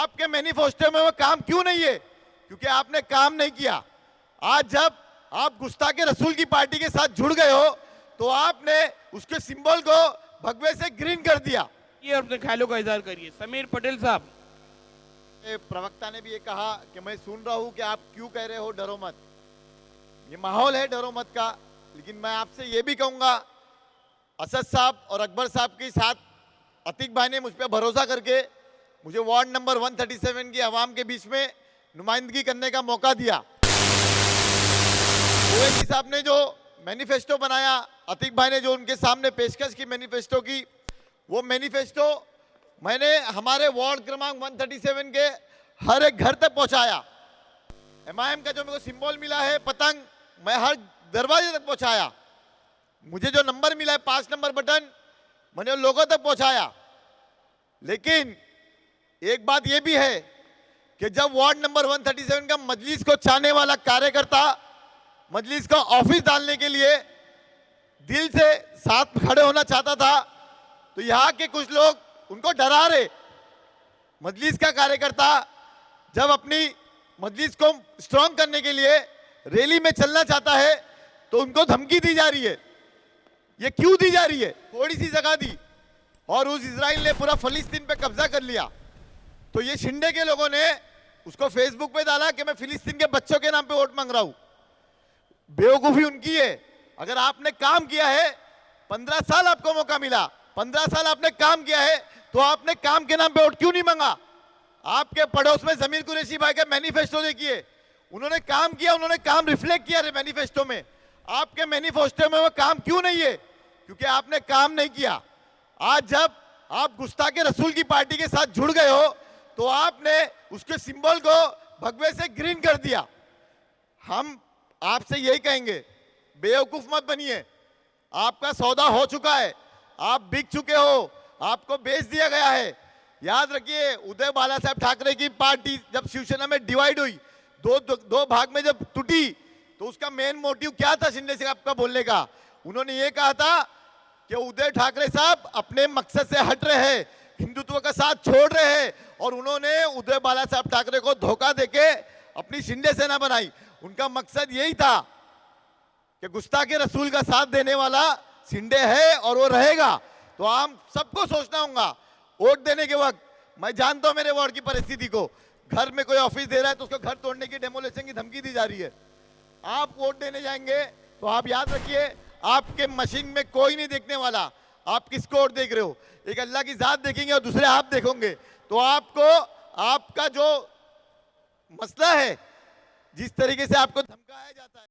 आपके मैनिफेस्टो में वो काम क्यों नहीं है? क्योंकि आपने काम नहीं किया। आज जब आप गुस्ताखे रसूल की पार्टी के साथ जुड़ गए हो तो आपने उसके सिंबल को भगवे से ग्रीन कर दिया। ये अपने ख्यालों का इजहार करिए। समीर पटेल साहब। प्रवक्ता ने भी ये कहा कि मैं सुन रहा हूं कि आप क्यों कह रहे हो डरो मत। ये माहौल है डरो मत का, लेकिन मैं आपसे ये भी कहूंगा, असद साहब और अकबर साहब के साथ अतीक भाई ने मुझ पर भरोसा करके मुझे वार्ड नंबर 137 की आवाम के बीच में नुमाइंदगी करने का मौका दिया। ओवैसी साहब ने जो मैनिफेस्टो बनाया, अतीक भाई ने जो उनके सामने पेशकश की मैनिफेस्टो की, वो मैनिफेस्टो मैंने हमारे वार्ड क्रमांक 137 के हर एक घर तक पहुंचाया। एमआईएम का जो मेरे को सिंबल मिला है पतंग, मैं हर दरवाजे तक पहुंचाया। मुझे जो नंबर मिला है 5 नंबर बटन, मैंने लोगों तक पहुंचाया। लेकिन एक बात यह भी है कि जब वार्ड नंबर 137 का मजलिस को चाहने वाला कार्यकर्ता मजलिस का ऑफिस डालने के लिए दिल से साथ खड़े होना चाहता था, तो यहां के कुछ लोग उनको डरा रहे। मजलिस का कार्यकर्ता जब अपनी मजलिस को स्ट्रांग करने के लिए रैली में चलना चाहता है तो उनको धमकी दी जा रही है। ये क्यों दी जा रही है? थोड़ी सी जगह दी और उस इजराइल ने पूरा फिलिस्तीन पे कब्जा कर लिया। तो ये शिंदे के लोगों ने उसको फेसबुक पे डाला कि मैं फिलिस्तीन के बच्चों के नाम पे वोट मांग रहा हूं। बेवकूफी उनकी है। अगर आपने काम किया है, 15 साल आपको मौका मिला, 15 साल आपने काम किया है, तो आपने काम के नाम पे वोट क्यों नहीं मांगा? आपके पड़ोस में जमीर कुरैशी भाई का मैनिफेस्टो देखिए, उन्होंने काम किया, उन्होंने काम रिफ्लेक्ट किया मैनिफेस्टो में। आपके मैनिफेस्टो में वो काम क्यों नहीं है? क्योंकि आपने काम नहीं किया। आज जब आप गुस्ताखे रसूल की पार्टी के साथ जुड़ गए हो तो आपने उसके सिंबल को भगवे से ग्रीन कर दिया। हम आपसे यही कहेंगे, बेवकूफ मत बनिए। आपका सौदा हो चुका है, आप बिक चुके हो, आपको बेच दिया गया है। याद रखिए, उदय बाला साहब ठाकरे की पार्टी जब शिवसेना में डिवाइड हुई, दो भाग में जब टूटी, तो उसका मेन मोटिव क्या था शिंदे साहब का बोलने का? उन्होंने ये कहा था कि उदय ठाकरे साहब अपने मकसद से हट रहे हैं, हिंदुत्व का साथ छोड़ रहे हैं, और उन्होंने उदय बाला साहब ठाकरे को धोखा देके अपनी शिंदे सेना बनाई। उनका मकसद यही था कि गुस्ताखे रसूल का साथ देने वाला शिंदे है और वो रहेगा। तो हम सबको सोचना होगा वोट देने के वक्त। मैं जानता हूं मेरे वार्ड की परिस्थिति को, घर में कोई ऑफिस दे रहा है तो उसको घर तोड़ने की, डेमोलेशन की धमकी दी जा रही है। आप वोट देने जाएंगे तो आप याद रखिए, आपके मशीन में कोई नहीं देखने वाला आप किसको वोट देख रहे हो। एक अल्लाह की जात देखेंगे और दूसरे आप देखोगे। तो आपको आपका जो मसला है, जिस तरीके से आपको धमकाया जाता है।